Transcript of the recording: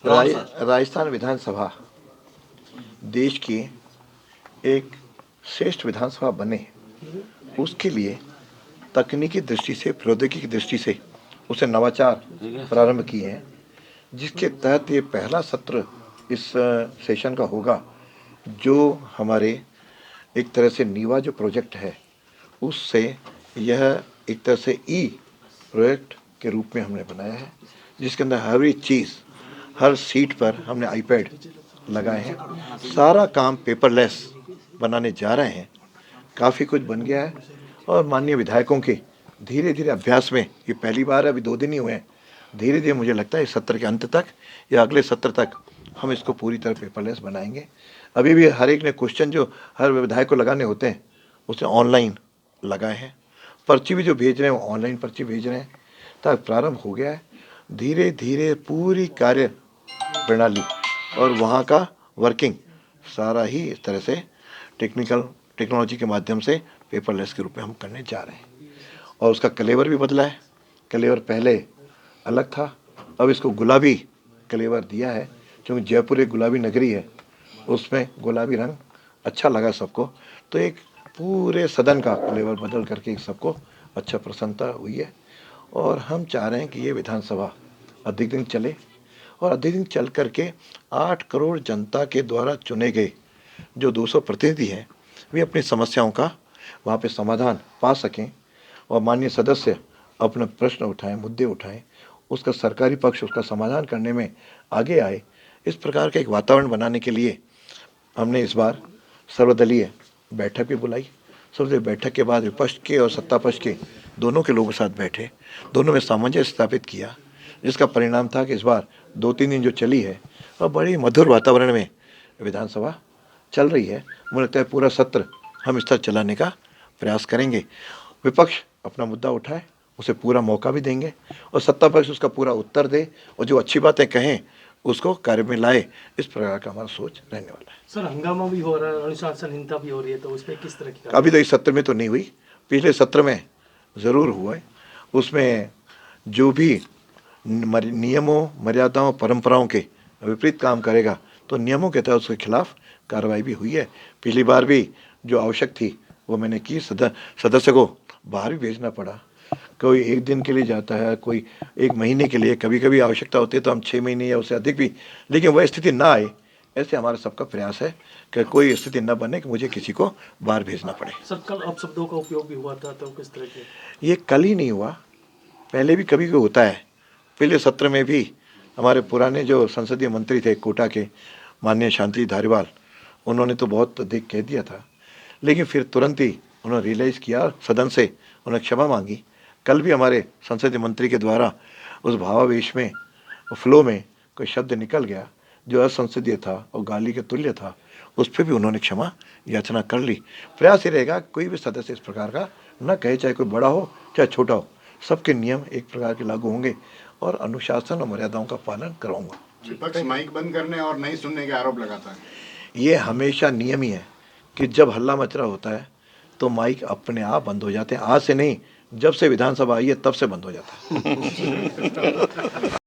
राजस्थान विधानसभा देश की एक श्रेष्ठ विधानसभा बने, उसके लिए तकनीकी दृष्टि से, प्रौद्योगिकी की दृष्टि से उसे नवाचार प्रारंभ किए हैं, जिसके तहत ये पहला सत्र इस सेशन का होगा, जो हमारे एक तरह से नीवा जो प्रोजेक्ट है उससे यह एक तरह से ई प्रोजेक्ट के रूप में हमने बनाया है, जिसके अंदर हर एक चीज़, हर सीट पर हमने आईपैड लगाए हैं। सारा काम पेपरलेस बनाने जा रहे हैं। काफ़ी कुछ बन गया है और माननीय विधायकों के धीरे धीरे अभ्यास में, ये पहली बार अभी 2 दिन ही हुए हैं, धीरे धीरे मुझे लगता है इस सत्र के अंत तक या अगले सत्र तक हम इसको पूरी तरह पेपरलेस बनाएंगे। अभी भी हर एक ने क्वेश्चन जो हर विधायक को लगाने होते हैं उसे ऑनलाइन लगाए हैं। पर्ची भी जो भेज रहे हैं वो ऑनलाइन पर्ची भेज रहे हैं, तक प्रारंभ हो गया है। धीरे धीरे पूरी कार्य प्रणाली और वहाँ का वर्किंग सारा ही इस तरह से टेक्नोलॉजी के माध्यम से पेपरलेस के रूप में हम करने जा रहे हैं। और उसका कलेवर भी बदला है। कलेवर पहले अलग था, अब इसको गुलाबी कलेवर दिया है, क्योंकि जयपुर एक गुलाबी नगरी है, उसमें गुलाबी रंग अच्छा लगा सबको, तो एक पूरे सदन का कलेवर बदल करके सबको अच्छा प्रसन्नता हुई है। और हम चाह रहे हैं कि ये विधानसभा अधिक दिन चले और अधिक दिन चल करके 8 करोड़ जनता के द्वारा चुने गए जो 200 प्रतिनिधि हैं, वे अपनी समस्याओं का वहाँ पे समाधान पा सकें और माननीय सदस्य अपने प्रश्न उठाएं, मुद्दे उठाएं, उसका सरकारी पक्ष उसका समाधान करने में आगे आए। इस प्रकार का एक वातावरण बनाने के लिए हमने इस बार सर्वदलीय बैठक भी बुलाई। सर्वदलीय बैठक के बाद विपक्ष के और सत्ता पक्ष के दोनों के लोगों के साथ बैठे, दोनों में सामंजस्य स्थापित किया, जिसका परिणाम था कि इस बार 2-3 दिन जो चली है और बड़ी मधुर वातावरण में विधानसभा चल रही है। मुझे लगता है पूरा सत्र हम इस तरह चलाने का प्रयास करेंगे। विपक्ष अपना मुद्दा उठाए, उसे पूरा मौका भी देंगे और सत्ता पक्ष उसका पूरा उत्तर दे और जो अच्छी बातें कहें उसको कार्य में लाए। इस प्रकार का हमारा सोच रहने वाला है। सर, हंगामा भी हो रहा है, अनुशासनहीनता भी हो रही है, तो उस पर किस तरह की? अभी तो इस सत्र में तो नहीं हुई, पिछले सत्र में ज़रूर हुआ है। उसमें जो भी नियमों, मर्यादाओं, परंपराओं के विपरीत काम करेगा तो नियमों के तहत उसके खिलाफ कार्रवाई भी हुई है। पिछली बार भी जो आवश्यक थी वो मैंने की, सदस्य को बाहर भी भेजना पड़ा। कोई 1 दिन के लिए जाता है, कोई 1 महीने के लिए, कभी कभी आवश्यकता होती है तो हम 6 महीने या उससे अधिक भी, लेकिन वह स्थिति ना आए, ऐसे हमारा सबका प्रयास है कि कोई स्थिति न बने कि मुझे किसी को बाहर भेजना पड़े। सर, कल अपशब्दों का उपयोग भी हुआ था, तो किस तरह के? ये कल ही नहीं हुआ, पहले भी कभी कोई होता है। पहले सत्र में भी हमारे पुराने जो संसदीय मंत्री थे कोटा के, माननीय शांति धारीवाल, उन्होंने तो बहुत अधिक कह दिया था, लेकिन फिर तुरंत ही उन्होंने रियलाइज़ किया, सदन से उन्होंने क्षमा मांगी। कल भी हमारे संसदीय मंत्री के द्वारा उस भावावेश में, फ्लो में कोई शब्द निकल गया जो असंसदीय था और गाली के तुल्य था, उस पर भी उन्होंने क्षमा याचना कर ली। प्रयास ये रहेगा कोई भी सदस्य इस प्रकार का न कहे, चाहे कोई बड़ा हो चाहे छोटा हो, सबके नियम एक प्रकार के लागू होंगे और अनुशासन और मर्यादाओं का पालन कराऊंगा। विपक्ष माइक बंद करने और नहीं सुनने के आरोप लगाता है। ये हमेशा नियम ही है कि जब हल्ला मच रहा होता है तो माइक अपने आप बंद हो जाते हैं। आज से नहीं, जब से विधानसभा आई है तब से बंद हो जाता है।